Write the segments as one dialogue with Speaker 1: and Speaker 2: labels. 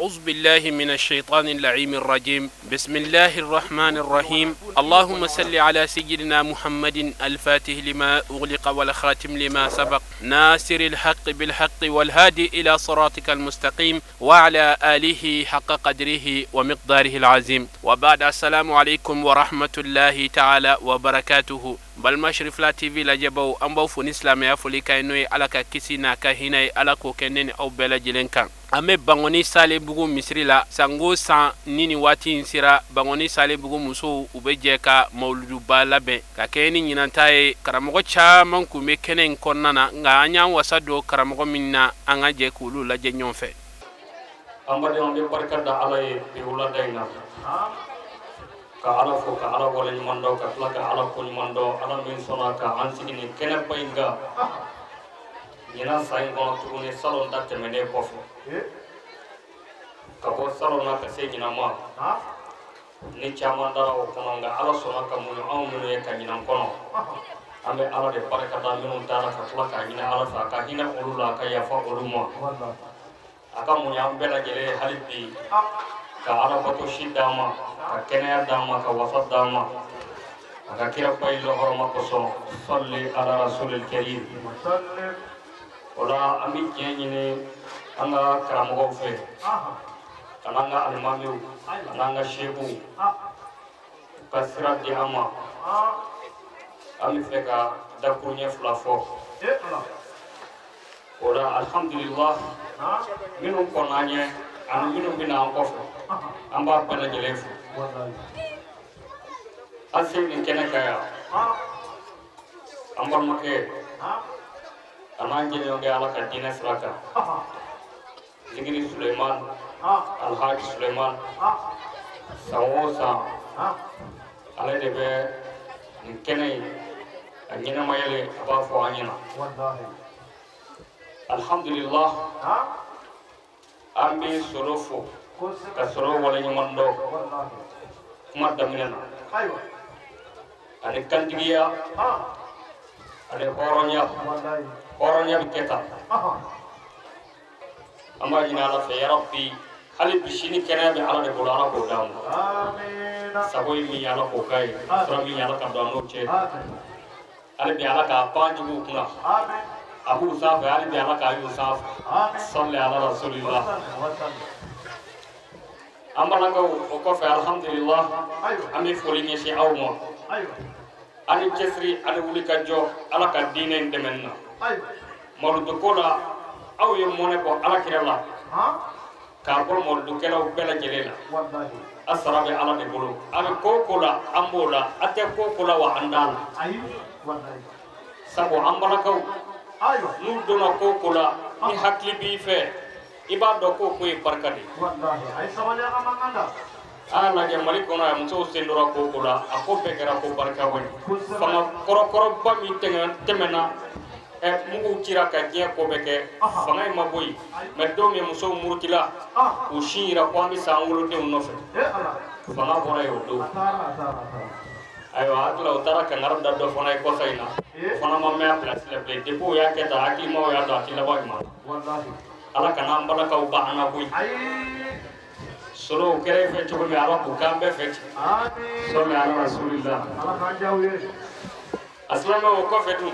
Speaker 1: أعوذ بالله من الشيطان اللعين الرجيم. بسم الله الرحمن الرحيم. اللهم صل على سيدنا محمد الفاتح لما أغلق والخاتم لما سبق ناصر الحق بالحق والهادي إلى صراطك المستقيم وعلى آله حق قدره ومقداره العظيم. وبعد السلام عليكم ورحمة الله تعالى وبركاته. balma sharif la tv la jabo ambo fo ni islamia fo li kay noy alaka kisina ka hinay alako kenen aw bela jilen kan ame bangoni sale bugu misri la sango san nini wati insira bangoni sale bugu muso ubeje ka mauludu balabe ka keni nyinantaye karamogo chaman ku me kenen konnana nga anya wasado karamogo minna anga je kulu la je nyonfe
Speaker 2: ambade on de barkada alay bi wala dayna ka ala fo ka ala wala ni mando ka tla ka ala ko ni mando ala min sona ka ansigi ni kene painga yena sai ko tu ni salon da temene kofo ka bo salon na ka se gina ma ni chama dara o kono nga ala sona ka mu aw mu ye ka gina kono ambe ala de barkada min dara ka tla ka gina ala fa ka hina ulula ka ya fa uluma aka mu ya bela jele halibi ka ala bato shidama ka kenya dama ka wasat dama aka kira baylo horma ko so salli ala rasulil karim wala ami jenyine anga karamo fe kananga almamiu kananga shebu kasra di ama ami feka dakunya flafo wala alhamdulillah minum konanya anu minum bina kofu amba pala jelefu asin ni kena kaya amba make ananje yonge ala kadina sraka zikri Sulaiman alhaji Sulaiman sawosa ala debe ni kena anyina mayele abafo anyina alhamdulillah ambi sorofo ka soro wala ni mando kuma damina aywa ani kandigiya ani horonya biketa amma ina la fa ya rabbi hali bishini kana bi ala de bolana ko dam amin saboy mi ala ko kai soro mi ala ka dam no che ali bi ala ka panju kuna amin abu saf ali bi ala ka yusuf salli ala rasulillah amana ko fa alhamdulillah ami foli ni ci awmo ani jesri ani wuli ka jo ala ka dine ndemenna mawdu kola aw ye mone ko ala kirala ka ko mawdu kela bela jelela wallahi asrabi ala de bulu ami ko kola ambola ate ko kola wa andala wallahi sabo ambala ko nu dona ko kola ni hakli bi fe ibado ko ko barkadi wallahi ay samanya amanganda ala je mari kono am so sendora ko kola ako be kera ko barka woni fama koro ba mi temena e mugu tira ka je ko be ke fama ma boy me do mi muso murtila o shira ko mi sangulu de no fe fama bora yo do ayo atla utara ka ngarda do fona ko sayna fona ma me place le play depo ya ke ta akli mo ya da tila ba ma wallahi ala kana mbala ka uba ana boy solo kere fe to mi ala ko kambe fe amin solo ala rasulillah ala kanjawe aslama ko fe tu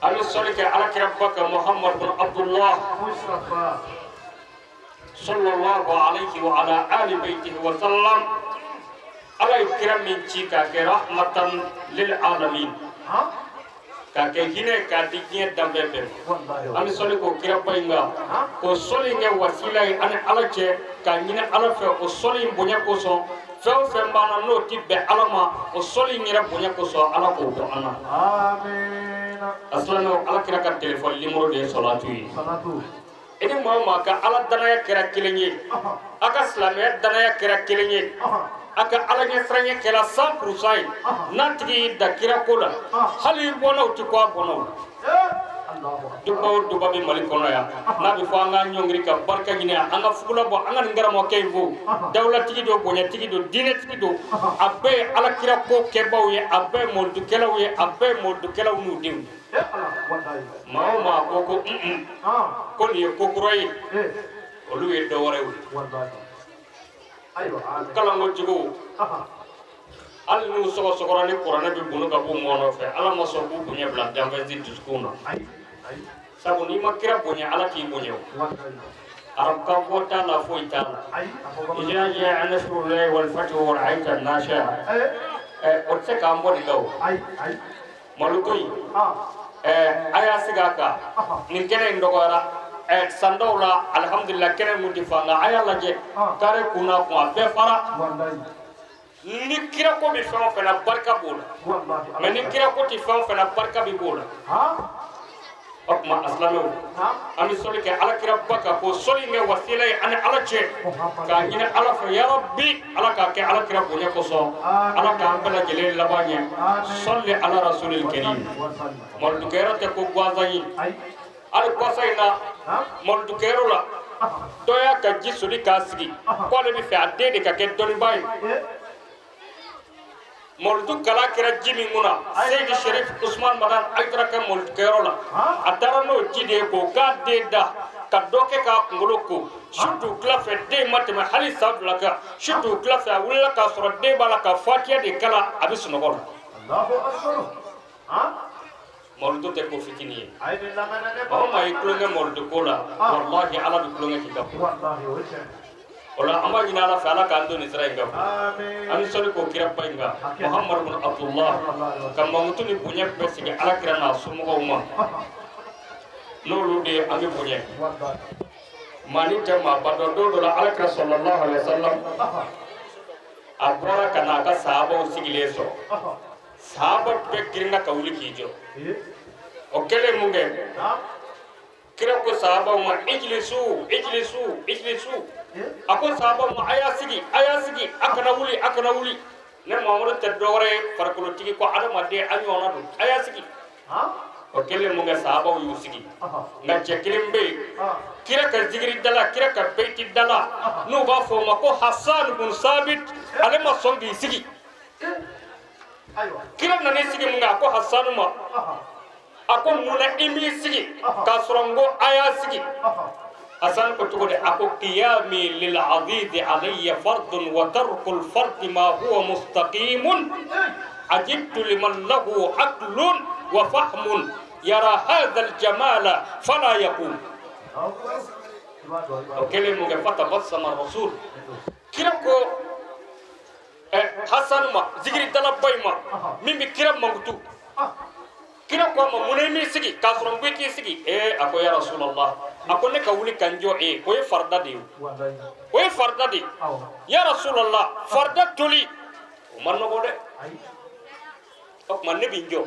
Speaker 2: ali solo ke ala kirabaka muhammad bin abdullah mustafa sallallahu alaihi wa ala ali baitihi wa sallam ala ikram min chika ke rahmatan lil alamin ka ke hine ka dikiye dambe be ami soli ko kira painga ko soli nge wasila ani alache ka nyina ala fe o soli bonya ko so fe mbana no tibbe alama o soli ngira bonya ko so ala ko to ana amin aslano ala kira ka telefon limro de salatu ene mama ka ala danaya kira kilenye aka islamiyya danaya kira kilenye aka alanya franya kela 100% natri da kira kola hali bona uti kwa bona duba bi mali kono ya nabi fo anga nyongri ka barka gine anga fukula bo anga ngara mo kayvo dawla tigi do bonya tigi do dine tigi do abbe ala kira ko kebaw ye abbe moldu kelaw ye abbe moldu kelaw nu dim ma ko ko ni ko kurai olu ye dɔ wɛrɛ wuli kalanko jugu hali n'u sɔgɔsɔgɔra ni kuranɛ bɛ bolo ka bɔ mɔgɔ nɔfɛ ala ma sɔn k'u bonya bila danfɛnsi dusukun na sabu n'i ma kira bonya ala k'i bonya o arabukan fɔ t'a la foyi t'a la iza jaa nasrullahi wal fathu wa ra'aita an-nasa o tɛ se k'an bɔ nin kan o maluko in a y'a sigi a kan nin kɛnɛ in dɔgɔyara san dɔw la alhamdulillah kɛnɛ mun tɛ fa nka a y'a lajɛ kare kun n'a kun a bɛɛ fara ni kira ko bɛ fɛn o fɛn na barika b'o la mɛ ni kira ko tɛ fɛn o fɛn na barika bɛ b'o la o tuma asilamɛw an bɛ sɔli kɛ alakira ba kan k'o sɔli kɛ wasila ye ani ala cɛ k'a ɲini ala fɛ ya rabbi ala k'a kɛ alakira bonya kosɔn ala k'an bɛɛ lajɛlen laban ɲɛ sɔli ala rasulil karim malidukɛyɔrɔ tɛ ko gansan ye hali kɔsa in na malidukɛyɔrɔ la dɔ y'a ka ji soli k'a sigi k'ale bɛ fɛ a den de ka kɛ dɔnnibaa ye maulidu kala kɛra ji min kunna Seydi Sherif Usman Madan Aidara kɛ maulidu kɛyɔrɔ la a taara n'o ji de ye k'o k'a den da ka dɔ kɛ k'a kunkolo ko su t'u tila fɛ den ma tɛmɛ hali san 2 kan su t'u tila fɛ a wulila k'a sɔrɔ den b'a la ka fatiya de kala a bɛ sunɔgɔ la maulidu tɛ ko fitini ye maa maa y'i tulonkɛ maulidu ko la wallahi ala bɛ tulonkɛ k'i kan ola an b'a ɲini ala fɛ ala k'an to nin sira in kan an bɛ sɔli k'o kira ba in kan Muhammadu bin Abdullah ka mankutu ni bonya bɛɛ sigi ala kira n'a somɔgɔw ma n'olu de ye an bɛ bonya maa ni tɛ maa ba dɔn don dɔ la ala kira sallallahu alaihi wasallam a bɔra ka n'a ka sahabaw sigilen sɔrɔ sahaba bɛɛ girinna ka wuli k'i jɔ o kɛlen mun kɛ kira ko sahabaw ma ijlisu ijlisu ijlisu a ko sahabaw ma a y'a sigi a kana wuli ne Muhamadu tɛ dɔwɛrɛ ye farikolotigi ko adamaden a ɲɔgɔnna don a y'a sigi o kɛlen mun kɛ sahabaw y'u sigi nka cɛ kelen bɛ yen kira ka zikiri dala kira ka beyti dala n'u b'a fɔ o ma ko Hasan bin Sabit ale ma sɔn k'i sigi kira nan'i sigi mun kɛ a ko Hasanu ma a ko munna i m'i sigi k'a sɔrɔ n ko a y'a sigi Hasan ko cogo di a ko qiyami lil aziz alayya fardun wa tarkul fardi ma huwa mustaqimun ajibtu liman lahu aqlun wa fahmun yara hadha al jamala fala yaqum o kelen mun kɛ fatabassama rasul kira ko Hasan ma zikiri dala bay ma min bɛ kira mankutu kira ko ma mun mi sigi k'a sɔrɔ n ko i k'i sigi a ko ya Rasulallah a ko ne ka wuli ka n jɔ o ye farida de ye o ye farida de ye ya Rasulallah farida toli o ma nɔgɔ dɛ o tuma ne bɛ n jɔ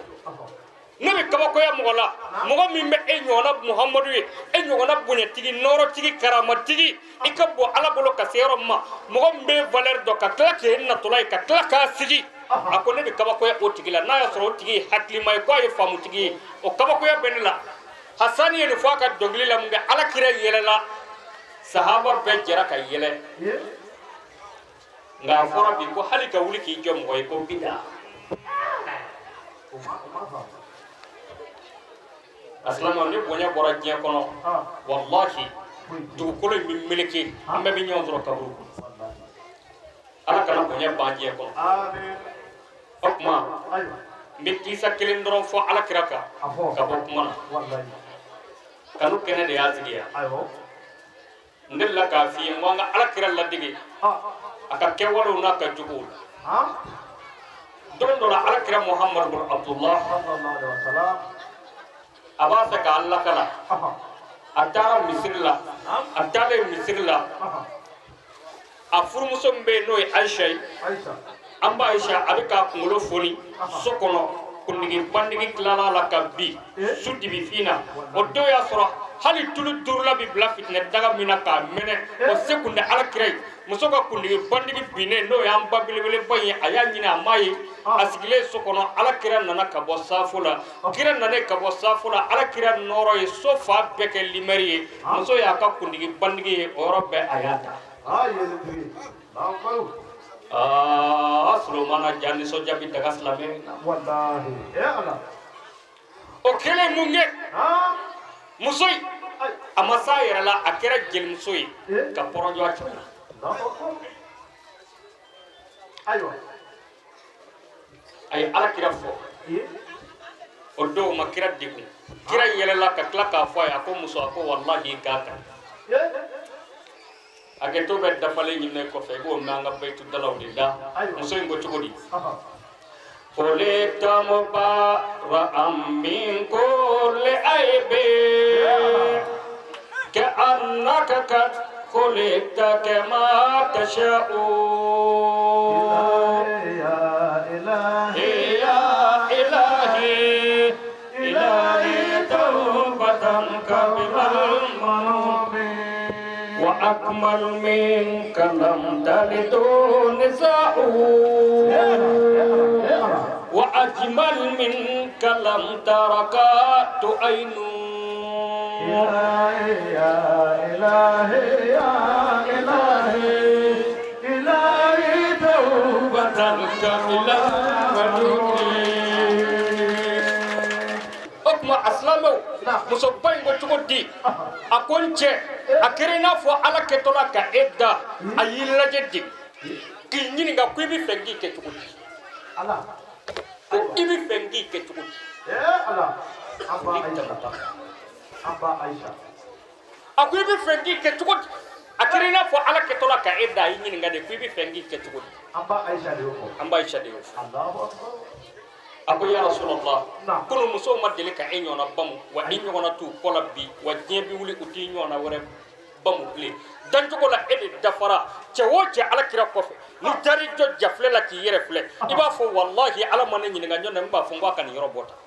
Speaker 2: ne bɛ kabakoya mɔgɔ la mɔgɔ min bɛ e ɲɔgɔnna Muhammadu ye e ɲɔgɔnna bonyatigi nɔɔrɔtigi karamatigi i ka bɔ ala bolo ka se yɔrɔ min ma mɔgɔ min bɛ valeur dɔn ka tila k'e natɔla ye ka tila k'a sigi a ko ne bɛ kabakoya o tigi la n'a y'a sɔrɔ o tigi ye hakilima ye k'a ye faamutigi ye o kabakoya bɛ ne la Hasani ye nin fɔ a ka dɔnkili la mun kɛ ala kira yɛlɛla sahaba bɛɛ jɛra ka yɛlɛ nka a fɔra bi ko hali ka wuli k'i jɔ mɔgɔ ye ko bida asilamɛw ni bonya bɔra diɲɛ kɔnɔ wallahi dugukolo in bɛ meleke an bɛɛ bɛ ɲɔgɔn sɔrɔ kaburu ala kana bonya ban diɲɛ kɔnɔ o tuma n bɛ kisa kelen dɔrɔn fɔ ala kira kan ka bɔ kuma na kanu kɛnɛ de y'a sigi yan n delila k'a f'i ye n ko an ka ala kira ladege a ka kɛwalew n'a ka jogow la don dɔ la ala kira Muhammadu bin Abdullah a b'a fɛ k'a lakana a taara misiri la a taalen misiri la a furumuso min bɛ yen n'o ye Ayisa ye an b'a Ayisa a bɛ k'a kunkolo foni so kɔnɔ kundigi bandigi tilala la ka bin su dibifin na o don y'a sɔrɔ hali tulu durula bi bila fitinɛ daga min na k'a mɛnɛ o se kun tɛ ala kira ye muso ka kundigi bandigi binnen n'o y'an ba belebeleba in ye a y'a ɲini a m'a ye a sigilen so kɔnɔ ala kira nana ka bɔ safo la kira nanen ka bɔ safo la ala kira nɔrɔ ye so fa bɛɛ kɛ limɛri ye muso y'a ka kundigi bandigi ye o yɔrɔ bɛɛ a y'a ta Sulomana jan nisɔndiya bi daga silamɛ na o kɛlen mun kɛ muso in amasa yɛrɛ la a kɛra jelimuso ye ka pɔrɔnjɔ a cɛ la a ye alakira fɔ o don ma kira degun kira yɛlɛla ka tila k'a fɔ a ye a ko muso a ko wallahi k'a kan a kɛ to bɛ dafalen ɲinɛ kɔfɛ i b'o mɛn an ka bayitu dalaw de da muso in ko cogo di خلقت مبارأ من كل عيب كأنك قد خلقت كما تشاء يا إلهي يا إلهي إلهي توبة قبل المنوب وأكمل منك لم تلد نساء وأجمل منك لم تركات عين إلهي يا إلهي يا إلهي إلهي توبة كاملة أكما أسلامه musoba in ko cogo di a ko n cɛ a kɛra i n'a fɔ ala kɛtɔla ka e da a y'i lajɛ de k'i ɲininka ko i bɛ fɛ k'i kɛ cogo di ko i bɛ fɛ k'i kɛ cogo di a ko i bɛ fɛ k'i kɛ cogo di a kɛra i n'a fɔ ala kɛtɔla ka e da a y'i ɲininka de ko i bɛ fɛ k'i kɛ cogo di an ba Ayisa de y'o fɔ a ko ya Rasulullah kunu musow ma deli ka e ɲɔgɔnna bamu wa i ɲɔgɔnna t'u kɔ la bi wa diɲɛ bi wuli u t'i ɲɔgɔnna wɛrɛ bamu bilen dancogo la e de dafara cɛ o cɛ alakira kɔfɛ ni taar'i jɔ jafilɛ la k'i yɛrɛ filɛ i b'a fɔ wallahi ala ma ne ɲininka ɲɔgɔn na n b'a fɔ n k'a ka nin yɔrɔ bɔ tan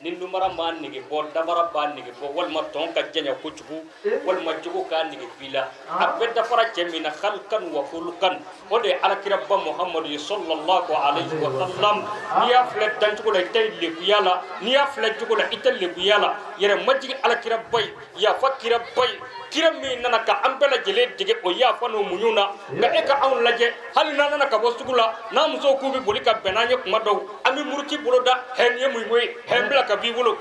Speaker 2: ni numara m'a nege bɔ dabara b'a nege bɔ walima tɔn ka janya kojugu walima jogo k'a nege b'i la a bɛɛ dafara cɛ min na khalqan wa khuluqan o de ye alakira ba Muhammadu ye sallallahu alayhi wa sallam n'i y'a filɛ dancogo la i tɛ lebuya la n'i y'a filɛ jogo la i tɛ lebuya la yɛrɛ majigi alakira ba ye yafa kira ba ye kira min nana ka an bɛɛ lajɛlen dege o yafa n'o muɲu na nka e ka anw lajɛ hali n'an nana ka bɔ sugu la n'an musow k'u bɛ boli ka bɛn n'an ye kuma dɔw an bɛ muruti bolo da hɛ nin ye mun ye hɛ bila ka b'i bolo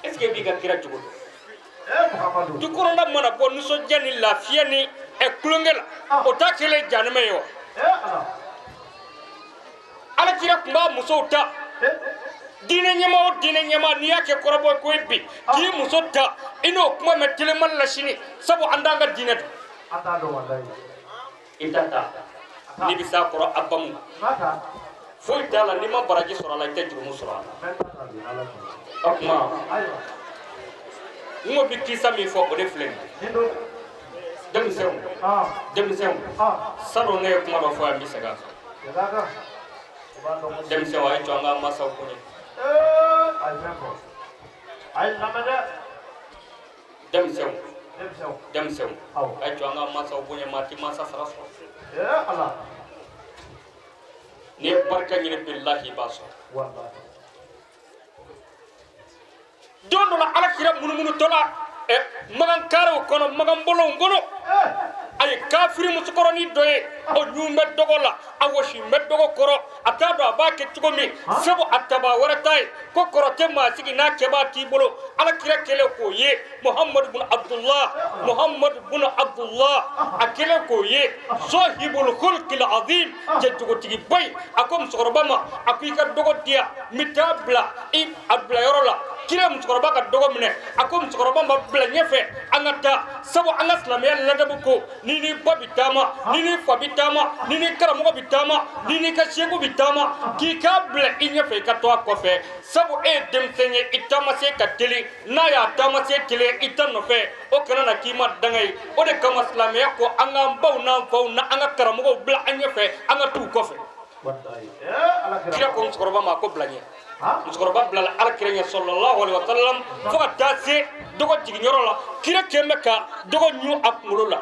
Speaker 2: est ce que b'i ka kira jogo dɔn du kɔnɔna mana bɔ nisɔndiya ni lafiya ni kulonkɛ la o t'a kɛlen janɛmɛ ye wa alakira tun b'a musow ta diinɛ ɲɛma o diinɛ ɲɛma n'i y'a kɛ kɔrɔbɔ ko ye bi k'i muso ta i n'o kuma mɛn telemani la sini sabu an t'an ka diinɛ dɔn i ta ta n'i bɛ s'a kɔrɔ a bamu foyi t'a la n'i ma baraji sɔrɔ a la i tɛ jurumu sɔrɔ a la o tuma n ko bi kisa min fɔ o de filɛ nin ye denmisɛnw salon ne ye kuma dɔ fɔ yan n bɛ segin a kan denmisɛnw a ye to an ka masaw bonya denmisɛnw a ye to an ka masaw bonya maa ti masa sara sɔrɔ n'i ye barika ɲini bilahi i b'a sɔrɔ don dɔ la alakira munumunutɔ la magan karew kɔnɔ magan bɔlɔw kɔnɔ a ye kafiri musokɔrɔnin dɔ ye o ɲun bɛ dɔgɔ la a wɔsi bɛ dɔgɔ kɔrɔ a t'a dɔn a b'a kɛ cogo min sabu a taba wɛrɛ t'a ye ko kɔrɔ tɛ maa sigi n'a kɛbaa t'i bolo alakira kɛlen k'o ye Muhammadu bun Abdullah a kɛlen k'o ye sahibul khulqil azim cɛjogotigi ba in a ko musokɔrɔba ma a ko i ka dɔgɔ di yan n bɛ taa bila a bila yɔrɔ la kira musokɔrɔba ka dɔgɔ minɛ a ko musokɔrɔba ma bila ɲɛfɛ an ka taa sabu an ka silamɛya ladabu ko ni n'i ba bɛ taama ni n'i fa bɛ taama ni n'i karamɔgɔ bɛ taama ni n'i ka seku bɛ taama k'i k'a bila i ɲɛfɛ i ka to a kɔfɛ sabu e ye denmisɛn ye i taama se ka teli n'a y'a taama se teliya i ta nɔfɛ o kana na k'i ma danga ye o de kama silamɛya ko an k'an baw n'an faw n'an ka karamɔgɔw bila an ɲɛfɛ an ka t'u kɔfɛ kira ko musokɔrɔba ma a ko bila ɲɛ musokɔrɔba bilala alakira ɲɛ sallallahu alaihi wa sallam fo ka taa se dɔgɔ jiginyɔrɔ la kira kembe ka dogo nyu akmulo la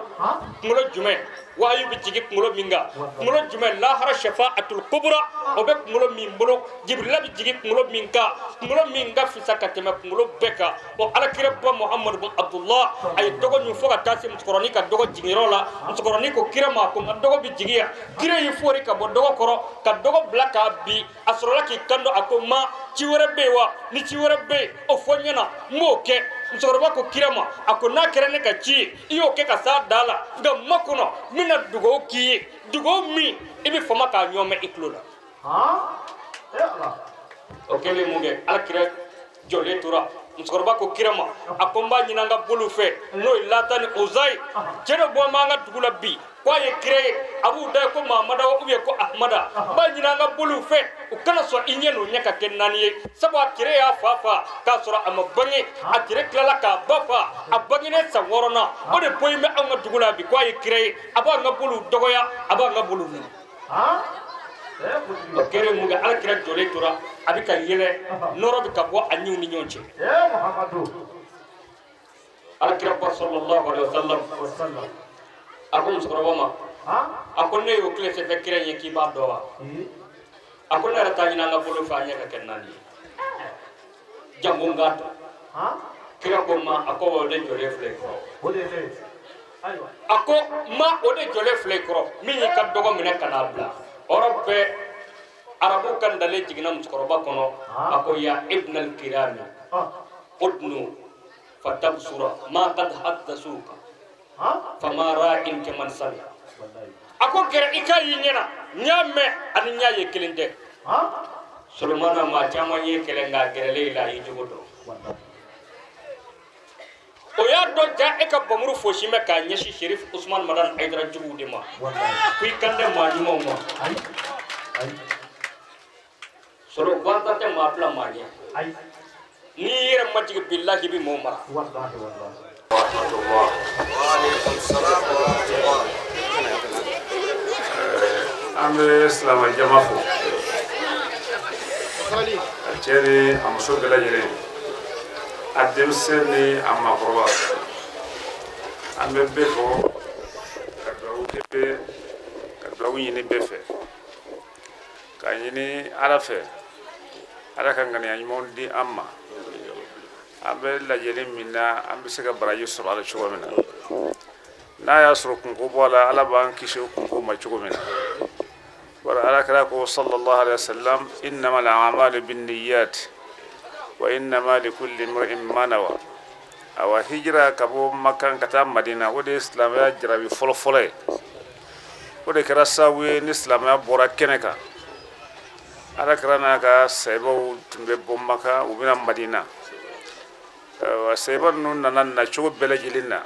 Speaker 2: mulo jume wayu bi jigi mulo minga mulo jume la hara shafa'atul kubra o be mulo min bolo jibril bi jigi mulo minga fi sakatema mulo beka o ala kira ba muhammad bin abdullah ay dogo nyu foga tasi muskoroni ka dogo jigiro la muskoroni ko kira ma ko dogo bi jigiya kira yi fori ka bo dogo koro ka dogo blaka bi asrola ki kando akoma ciwere bewa ni ciwere be o fonyana mo ke musokoroba ko kirama ako na kerene ka ci iyo ke ka sa dala nga makono mina dugo ki dugo mi ibi fama ka nyome iklola okele muge alkira jole tura musokoroba ko kirama akomba nyinanga bulu fe no latani uzai jeno bo manga dugula bi kwa ye kire abu da ko mamada o ubiye ko ahmada ba nyinanga bulu fe ukana so inyeno nyaka kenani sabo kire ya fafa ka sura amabangi akire klala ka bafa abangine sa worona o de poyme anga dugula bi kwa ye kire aba nga bulu dogoya aba nga bulu ni kere muga ala kira jole tura abika yele noro bi kabo anyu ni nyonche muhammadu ala kira sallallahu alaihi wasallam ako muskoroma ako ne yo klese fe kire yeki ba dowa ako ne rata nyina nga bulu fa nyaka kenani jangu ngato kira ko ma ako wode jole fle ko ako ma wode jole fle ko mi ka dogo mine kana bla orobe arabu kan dale jigina muskoroba kono ako ya ibn al kirami udnu fatabsura ma qad haddasuka fama ra'in kaman sami ako gere ikayi nyena nyame ani nyaye kelinde sulmana ma chama ye kelenga gerele ila yijugo o ya do ja e ka bamuru foshime ka nyeshi sherif usman madan aidara jugu de ma kuy kande ma ni mo soro gwanta te ma pla ma ni ni yere majigi billahi bi mo mara wallahi wa alaikum salam wa rahmatullah
Speaker 3: ambe islam jama fo chere amuso gala yere adem sene amma korwa ambe befo kadawu kebe kadawu yini befe kanyini arafe ara kangani anyimon di amma ambe la yele minna ambe sega baraji sura ala chugo mina na ya suru kunko bola ala ban kishe kunko ma chugo mina wala ala kala ko sallallahu alaihi wasallam innamal a'malu binniyat wa innama likulli imrin ma nawa awa hijra kabo makkan kata madina wode islam ya jarabi folo folo wode kara sawe ni islam ya bora keneka ala karana ka sebo tumbe bommaka ubina madina wa sebo nun nanan na chugo bele jilina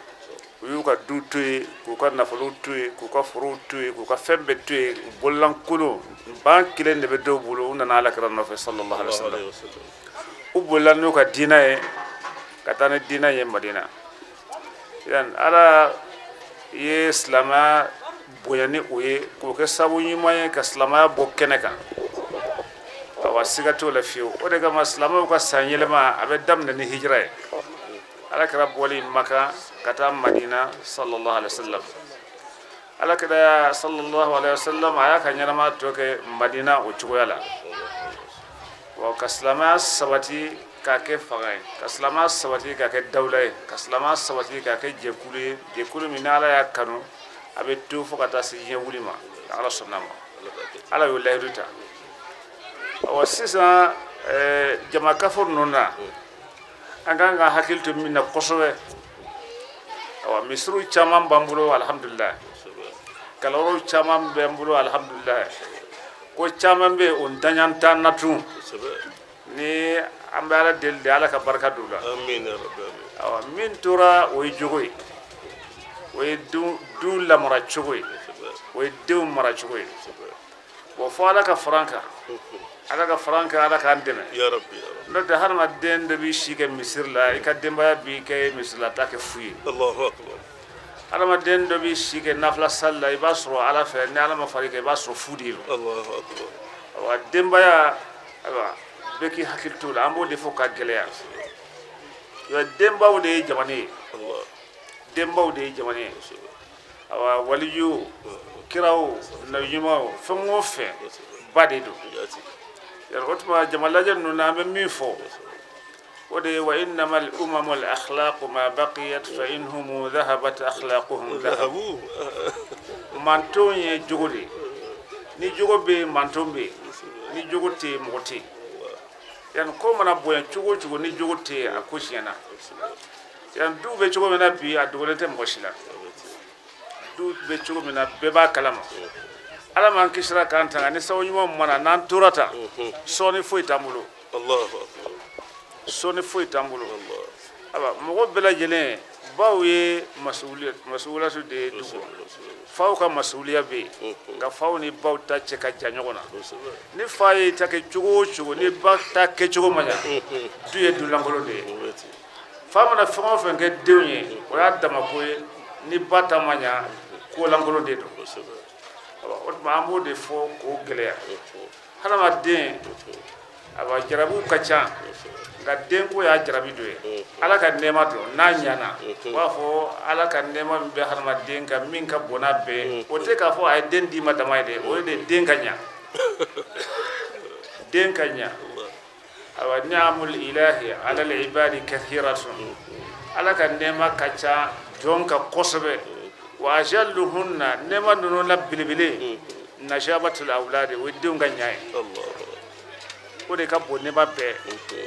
Speaker 3: uyuka dutue kuka nafulu tue kuka furu tue kuka fembe tue bollan kulu ban kilen de be do bulu nana ala karana fa sallallahu alaihi wasallam ubulan nuka dina e katane dina ye madina yan ala ye islama boyani uye ko ke sabu nyima ye ka islama bo keneka awasiga to la fiu o de ga islama ko sanyelema abe damna ni hijra ala kara boli maka kata madina sallallahu alaihi wasallam ala kada sallallahu alaihi wasallam aya kanyama to ke madina o chugoyala wa kaslama sabati kake fagai kaslama sabati kake dawlay kaslama sabati kake jekulu minala ya kanu abe tu fokata si yewulima ala sunnama ala wallahi ruta wa sisa jama kafur nuna anganga hakiltu minna qosowe wa misru chamam bambulo alhamdulillah kaloro chamam bambulo alhamdulillah ko chamam be on tanyanta natu ni ambala del de ala ka barka dula amin ya rabbi awa min tura way jogoy way du la mara chogoy way du mara chogoy bo fala ka franka ala ka andena ya rabbi no de harma den de bi shike misir la e ka demba bi ke misir la ta ke fuyi allahu akbar ala ma den de bi shike nafla salla e basro ala fe ne ala ma farike basro fudi allahu akbar wa demba ya aba beki hakiltu la ambo defo ka geleya yo demba wode jamane dembaw de jamane awa waliyu kiraw nabiyumaw fengo fe bade do yar otma jamalajan no na be mi fo ودي وإنما الأمم الأخلاق ما بقيت فإنهم ذهبت أخلاقهم ذهبوا مانتون يجوري ni jogo be manton be ni jogo te moti yan ko mana boyan chugo chugo ni jogo te akoshiyana yan du be chugo mena bi adugole te moshila du be chugo mena be ba kalama ala man kishra kan tanga ni sawnyimo mana nan turata soni foi tamulo Allahu akbar soni foi tamulo aba mo bela jene bawe masuliyat de dugo faw ka masuliya be ga faw ni baw ta ce ka janyogona ni faye ta ke chugo chugo ni ba ta ke chugo manya duye dulangolo de fama na fama fenge dewnye o ya dama ko ni bata manya ko langolo de do o ma mo de fo ko geleya hala ma den aba jarabu kacha ga den ko ya jarabi do ala ka nema do na nyana wa fo ala ka nema be harma den ka min ka bona be o te ka fo ay den di madama de o de den kanya den kanya awa ni'amul ilahi ala al ibadi kathiratun ala ka nema kacha jonka kosobe wa ajalluhunna nema no la bilbile nashabatul awlad wa den kanya Allah o de ka bonne ba be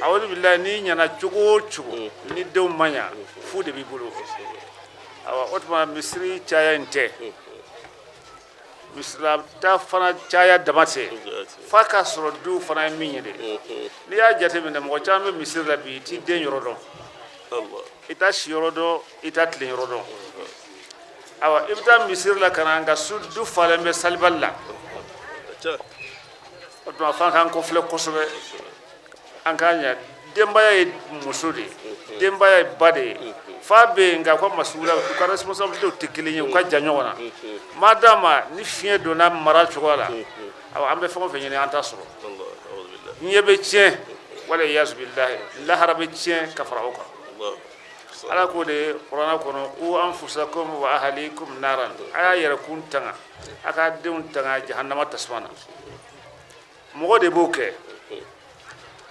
Speaker 3: awolu billahi ni nyana chugo chugo ni dew manya fu de bi bulu awa otma misri chaya inte misra ta fana chaya damate faka soro du fana minyede ni ya jate min mo chambe misri la bi ti den yorodo Allah ita shiyorodo ita tlin yorodo awa ibta misri la kananga suddu falembe salballa otma fankan ko fle kosobe ankanya dembaya musudi dembaya bade fabe nga ko masula ko responsabilité tekilinya ko janyona madama ni fien dona maral chokola aw ambe famo fe nyene anta soro Allah a'udhu billah nyebe tien wala yas billah la harabe tien kafrauka Allah ala ko de qur'ana kono ku anfusakum wa ahlikum naran aya yara kun tanga aka deun tanga jahannama tasmana mo de boke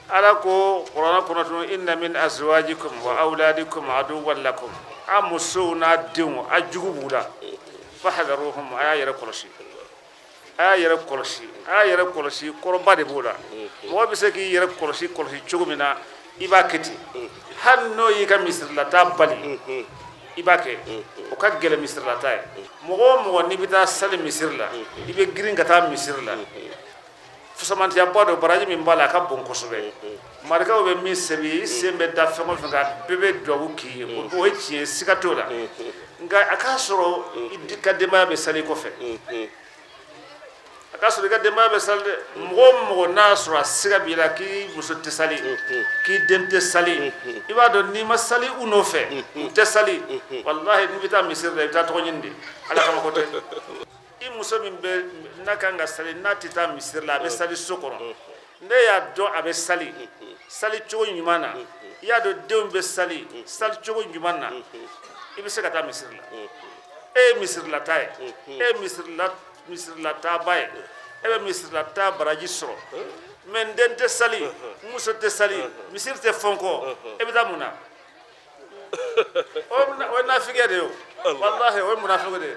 Speaker 3: ala ko qur'ana kono inna min azwajikum wa auladikum aduwwan lakum amusuna dimu ajugubuda fahdaruhum aya yara kolosi aya yara kolosi korba de boda mo be se ki yara kolosi chugumina ibaketi hanno yi ka misrla tabali ibake o ka gele misrla tay mo ni bita sal misrla ibe green kata misrla fusamanti ya bodo baraji min bala ka bon kosobe marka o be mi sebi sembe da femo fanga bebe do wuki o echi sikatola nga akasoro idika de ma be sali ko fe akasoro ga de ma be sali mo nasra siga bila ki muso te sali ki dente sali ibado ni ma sali uno fe te sali wallahi ni bita misir da ta to nyinde ala kama ko te i muso min be nakanga sali natita misir la be sali sokoro ne ya do abe sali chogo nyumana ya do deum be sali chogo nyumana ibe se kata misir la misir la tay misir la ta bay misir la ta baraji soro men dente sali muso te sali misir te fonko da muna o na figade yo wallahi o munafiqo de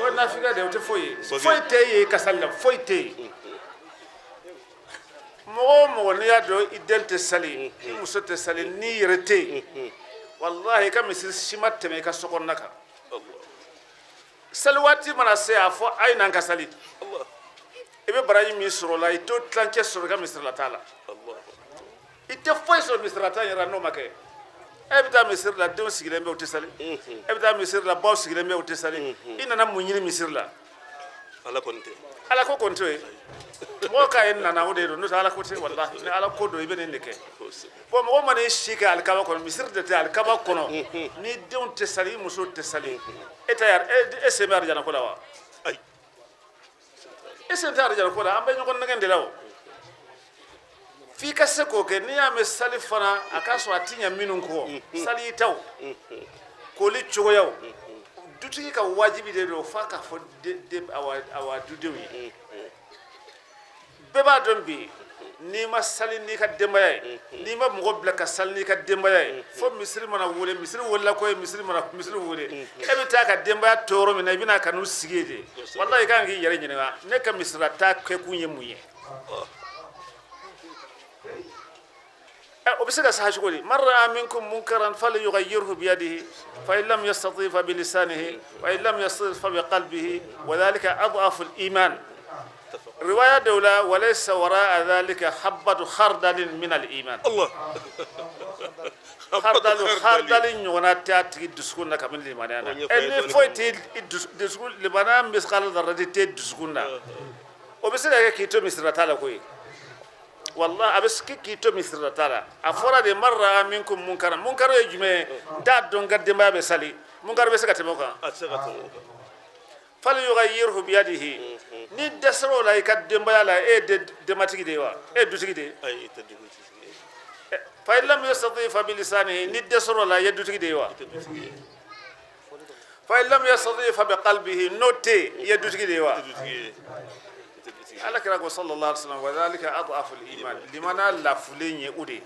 Speaker 3: o na figade o te foyi te ye kasalla foyi te mo ne ya do idente sali muso te sali ni rete wallahi kam misir shimat me ka sokon naka salwati mana se afo ayna ka sali Allah ibe baraji mi soro la ito tlanche soro ka misir la tala Allah ite foy so misir la tala no make ebita misir la don sigile mbe o te sali ebita misir la baw sigile mbe o te sali ina na munyini misir la ala ko konte mo ka en nana o de no ala ko te wallahi ne ala ko do ibe ne neke bo mo mane shika al kaba kono misir de te al kaba kono ni don te sali muso te sali eta yar SMR jana ko lawa ay SMR jana ko la ambe nyoko ngende lawo fi ka se ko ke ni ame sali fana akaso atinya minun ko sali taw koli cogoyaw dutigi ka wajibi de do fa ka fo awa dudenw ye bɛɛ b'a dɔn bi n'i ma sali n'i ka denbaya ye n'i ma mɔgɔ bila ka sali n'i ka denbaya ye fo misiri mana wele misiri welela ko ye misiri wele e bɛ taa ka denbaya to yɔrɔ min na i bɛna ka n'u sigi yen de walahi i kan k'i yɛrɛ ɲininka ne ka misira taa kɛkun ye mun ye o bɛ se ka saha cogo di man ra'a minkum munkaran falyughayyirhu biyadihi fa in lam yastati fa bilisanihi wa in lam yastati fa biqalbihi wa dhalika ad'afu al-iman رواية دولة وليس وراء ذلك حبة خردل من الإيمان
Speaker 4: الله
Speaker 3: خردل يغنى تي دسكونا كمن لمانانا إني فويتي دسكون لمانا مسقال ذرة تي دسكونا وبسنا كيتو مصر تالا كوي والله أبس كيتو مصر تالا أفراد مرة منكم منكر يجمع دا دونغ دمبا بسالي منكر بس كتموكا فليغيره بيده ni desro la ka dembaya la dematigi de wa dutigi de fa illam yastati fa bilisanihi ni desro la dutigi de wa fa illam yastati fa biqalbihi note dutigi de wa ala kira ko sallallahu alaihi wasallam wa dhalika adhafu al-iman limana la fulenye ude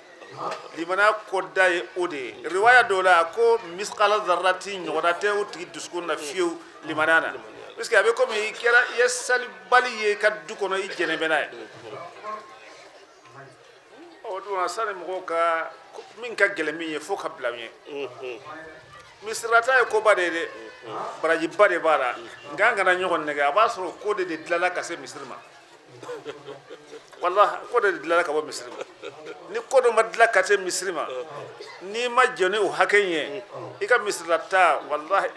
Speaker 3: limana kodda ye ude riwaya dola ko misqala dharrati nyodate utigi duskuna fiu limanana parce que avec comme il kera yesali baliye ka du kono i jenebena o do sare mo ka min ka gelemi ye fo ka blamye misrata ko bade de baraji bade bara nganga na nyogon nega abasro ko de dilala ka se misrima wallah ko de dilala ka bo misrima ni ko do madla ka se misrima ni ma jone o hakenye ika misrata wallahi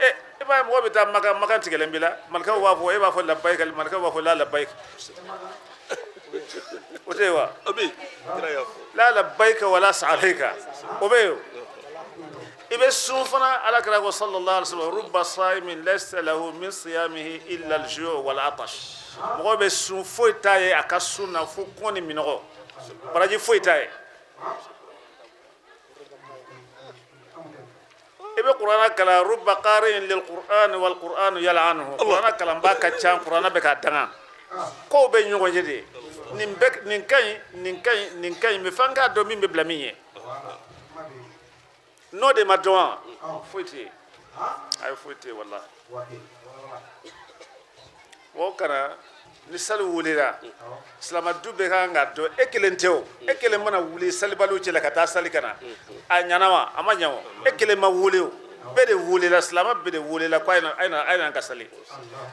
Speaker 3: ba mo be ta makan tigelen bila malka wa fo e ba fo labbaik malka wa fo la labbaik o tewa
Speaker 4: abi
Speaker 3: la labbaik wala sa'alaika o be ibe sufana ala kara ko sallallahu alaihi wasallam rubba sa'imin laysa lahu min siyamihi illa al-ju' wal 'atash mo be sun fo taye akasuna fo koni minogo baraji fo taye ibe qur'ana kala rubba qari'in lil qur'an wal qur'an yal'anuhu qur'ana kala mbaka chan qur'ana be ka danga ko be nyugo jede nin kay mi fanga do mi be blamiye no de madwa fuiti ay fuiti wallahi wo kana ni sal wulira islama dubbe ka ngado ekelen mana wuli salibalu ci la kata salikana a nyanawa ama nyawo ekelen ma wulio bede wulila islama bede wulila ko ayna ka sali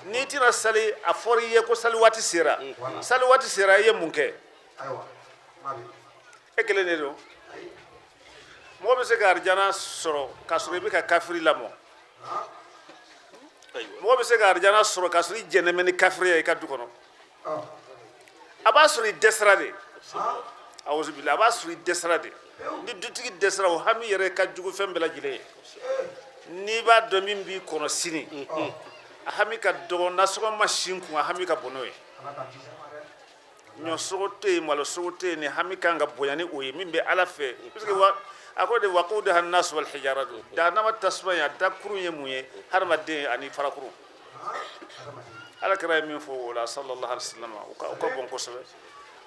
Speaker 3: ni tira sali a foriye ko sali wati sira ye munke aywa ekelen ne do mo be se gar jana soro kasuri bi ka kafiri lamo mo be se gar jana soro kasuri jenemeni kafiri ay ka du kono abasuri desrade awuzu billah abasuri desrade ni dutigi desra o hami yere ka jugu fembela jile ni ba do min bi kono sini hami ka do na so machine ku hami ka bonoye nyo sote malo sote ni hami ka nga boyani o min be ala fe parce que wa akode waqudaha an-nas wal hijaratu da na tasmaya da kuru yemuye har madde ani farakuru ala kira min fo la sallallahu alaihi wasallam ko bon ko sabe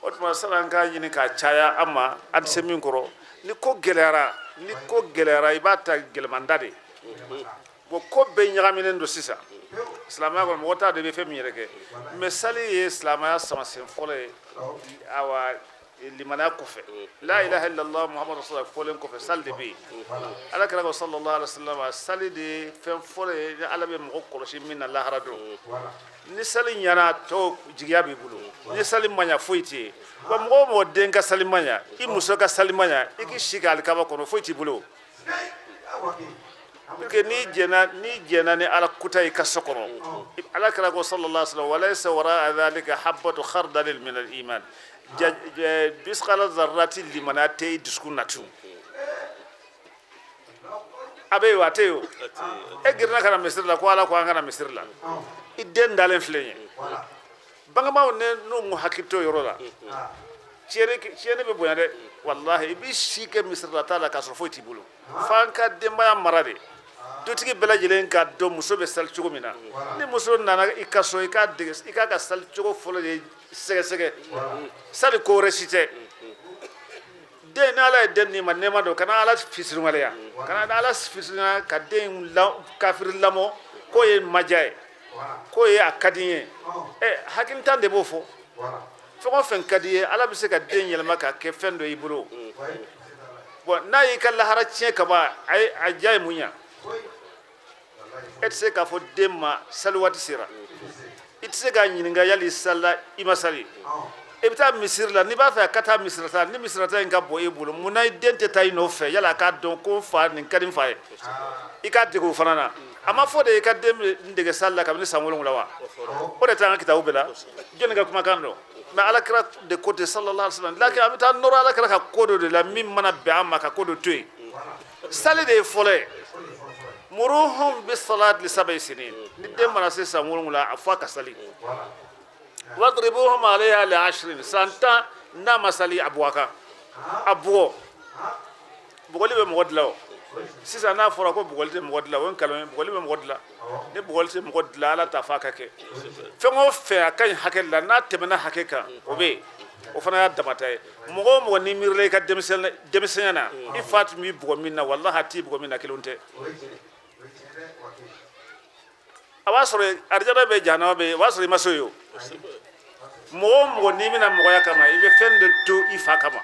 Speaker 3: o tuma salan ka yini ka caya amma ad semin koro ni ko gelera ibata gelmandade bo ko be nyagaminen do sisa islama ko mo ta de be femi reke mais sali islama ya sama sen fole awa limana kofe la ilaha illa allah muhammadu rasulullah folen kofe salde be ala kira ko sallallahu alaihi wasallam sali de fem fole ala be mo ko shi min allah rado ni sali nyana to jigiya be bulu ni sali manya foiti ko mo denga sali manya I muso ka sali manya iki shika alkaba kono foiti bulu porque ni jena ni ala kutai kasokoro ala kira ko sallallahu alaihi wasallam walaysa wara dhalika habatu khardal min al-iman bisqala dharrati limanati diskunatu abe wateo egirna kana misirla ko ala ko ngana misirla idden dalen flenye bangama ne no mu hakito yorola ciene be boyade wallahi bi shike misirla tala kasro foiti bulu fanka demba marade dutigi bɛɛ lajɛlen ka dɔn muso bɛ sali cogo min na ni muso nana i ka so i k'a dege i k'a ka sali cogo fɔlɔ de sɛgɛsɛgɛ sali ko wɛrɛ si tɛ den ni ala ye den n'i ma nɛɛma dɔ kana ala fisirimaleya kana ala fisirimaleya ka den kafiri lamɔ k'o ye maja ye k'o ye a ka di n ye hakilitan de b'o fɔ fɛn o fɛn ka di ye ala bɛ se ka den yɛlɛma k'a kɛ fɛn dɔ y'i bolo bon n'a y'i ka lahara tiɲɛ ka ban a ja ye mun ɲa e tɛ se k'a fɔ den ma sali waati sera i tɛ se k'a ɲininka yali salila i ma sali i bɛ taa misiri la n'i b'a fɛ a ka taa misirata ni misirata in ka bɔ i bolo mun na i den tɛ taa i nɔfɛ yala a k'a dɔn ko n fa nin ka di n fa ye i k'a dege o fana na a ma fɔ de i ka den dege sali la kabini san 7 wa o de t'an ka kitabu bɛɛ la jɔnni ka kumakan dɔn mais alakira de ko ten sallallahu alaihi wasallam laki an bɛ taa nɔrɔ alakira ka ko dɔ de la min mana bɛn an ma ka ko dɔ to yen sali de ye fɔlɔ ye muruhum bi salat li 7 sinin ni den mana se san 7 a fɔ a ka sali wadribuhum alayha li 10 san 10 n'a ma sali a bugɔ a kan a bugɔ bugɔli bɛ mɔgɔ dilan o sisan n'a fɔra ko bugɔli tɛ mɔgɔ dilan o ye nkalon ye bugɔli bɛ mɔgɔ dilan ni bugɔli tɛ mɔgɔ dilan ala t'a fɔ a ka kɛ fɛn o fɛn a ka ɲi hakɛ la n'a tɛmɛna hakɛ kan o bɛ yen o fana y'a damata ye mɔgɔ o mɔgɔ n'i miirila i ka denmisɛnya na i fa tun b'i bugɔ min na walahi a t'i bugɔ min na kelenw tɛ a b'a sɔrɔ arijana bɛ jahanama bɛ o b'a sɔrɔ i ma se yen o mɔgɔ o mɔgɔ n'i bɛna mɔgɔya kama i bɛ fɛn dɔ to i fa kama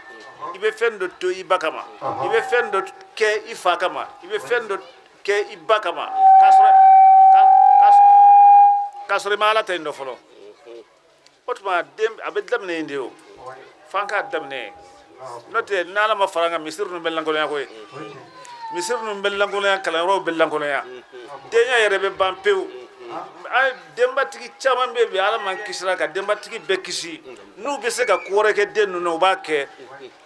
Speaker 3: i bɛ fɛn dɔ to i ba kama i bɛ fɛn dɔ kɛ i fa kama i bɛ fɛn dɔ kɛ i ba kama k'a sɔrɔ i ma ala ta yen dɔ fɔlɔ o tuma den a bɛ daminɛ yen de o f'an k'a daminɛ n'o tɛ n'ala ma fara an kan misiri ninnu bɛ lankolonya koyi misiri ninnu bɛ lankolonya kalanyɔrɔw bɛ lankolonya denya yɛrɛ bɛ ban pewu denbatigi caman bɛ bi ala man kisira ka denbatigi bɛɛ kisi n'u bɛ se ka ko wɛrɛ kɛ den ninnu na u b'a kɛ